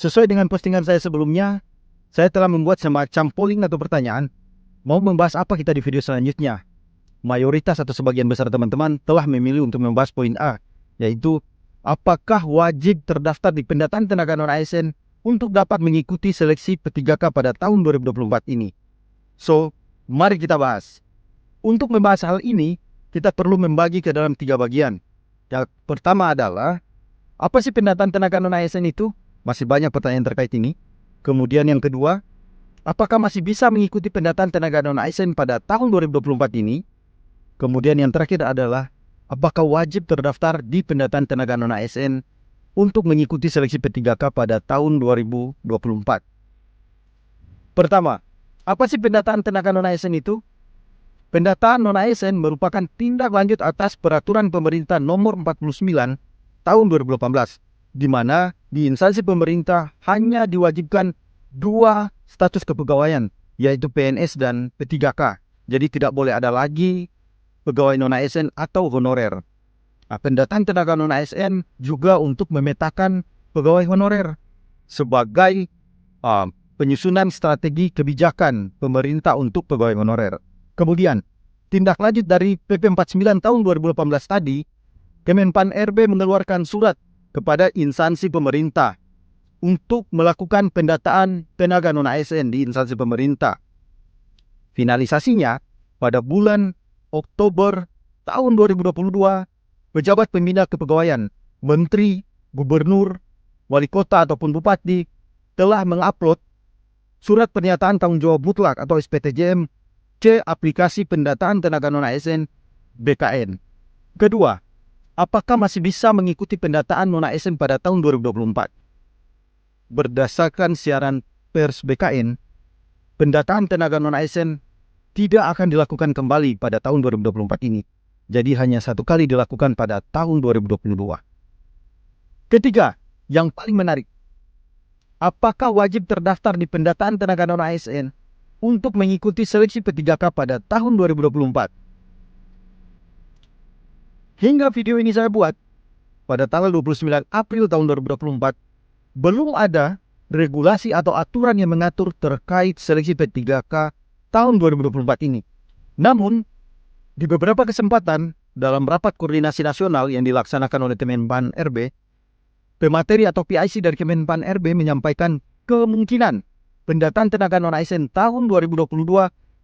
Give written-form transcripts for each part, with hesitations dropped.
Sesuai dengan postingan saya sebelumnya, saya telah membuat semacam polling atau pertanyaan. Mau membahas apa kita di video selanjutnya? Mayoritas atau sebagian besar teman-teman telah memilih untuk membahas poin A, yaitu apakah wajib terdaftar di pendataan tenaga non-ASN untuk dapat mengikuti seleksi P3K pada tahun 2024 ini. So, mari kita bahas. Untuk membahas hal ini, kita perlu membagi ke dalam 3 bagian. Yang pertama adalah, apa sih pendataan tenaga non-ASN itu? Masih banyak pertanyaan terkait ini. Kemudian yang kedua, apakah masih bisa mengikuti pendataan tenaga non-ASN pada tahun 2024 ini? Kemudian yang terakhir adalah, apakah wajib terdaftar di pendataan tenaga non-ASN untuk mengikuti seleksi P3K pada tahun 2024? Pertama, apa sih pendataan tenaga non-ASN itu? Pendataan non-ASN merupakan tindak lanjut atas peraturan pemerintah nomor 49 tahun 2018, di mana di instansi pemerintah hanya diwajibkan 2 status kepegawaian, yaitu PNS dan P3K. Jadi tidak boleh ada lagi pegawai non-ASN atau honorer. Nah, pendataan tenaga non-ASN juga untuk memetakan pegawai honorer sebagai penyusunan strategi kebijakan pemerintah untuk pegawai honorer. Kemudian, tindak lanjut dari PP 49 tahun 2018 tadi, Kemenpan RB mengeluarkan surat kepada instansi pemerintah untuk melakukan pendataan tenaga non-ASN di instansi pemerintah. Finalisasinya pada bulan Oktober tahun 2022, pejabat pembina kepegawaian, menteri, gubernur, wali kota ataupun bupati telah mengupload surat pernyataan tanggung jawab mutlak atau SPTJM ke aplikasi pendataan tenaga non-ASN BKN. Kedua, apakah masih bisa mengikuti pendataan non-ASN pada tahun 2024? Berdasarkan siaran pers BKN, pendataan tenaga non-ASN tidak akan dilakukan kembali pada tahun 2024 ini. Jadi hanya 1 kali dilakukan pada tahun 2022. Ketiga, yang paling menarik. Apakah wajib terdaftar di pendataan tenaga non-ASN untuk mengikuti seleksi P3K pada tahun 2024? Hingga video ini saya buat, pada tanggal 29 April tahun 2024, belum ada regulasi atau aturan yang mengatur terkait seleksi P3K tahun 2024 ini. Namun, di beberapa kesempatan dalam rapat koordinasi nasional yang dilaksanakan oleh Kemenpan RB, pemateri atau PIC dari Kemenpan RB menyampaikan kemungkinan pendataan tenaga non-ASN tahun 2022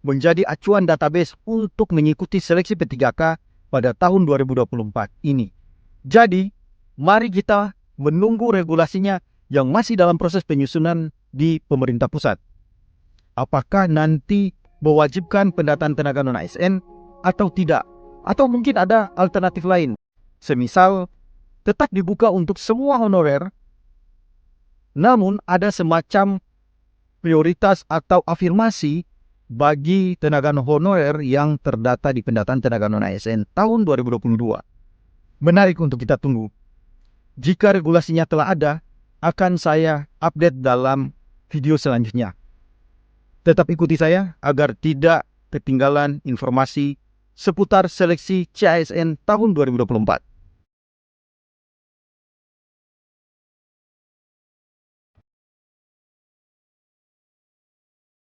menjadi acuan database untuk mengikuti seleksi P3K pada tahun 2024 ini. Jadi, mari kita menunggu regulasinya yang masih dalam proses penyusunan di pemerintah pusat. Apakah nanti mewajibkan pendataan tenaga non-ASN atau tidak? Atau mungkin ada alternatif lain. Semisal, tetap dibuka untuk semua honorer, namun ada semacam prioritas atau afirmasi bagi tenaga honorer yang terdata di pendataan tenaga non-ASN tahun 2022. Menarik untuk kita tunggu. Jika regulasinya telah ada, akan saya update dalam video selanjutnya. Tetap ikuti saya agar tidak ketinggalan informasi seputar seleksi CASN tahun 2024.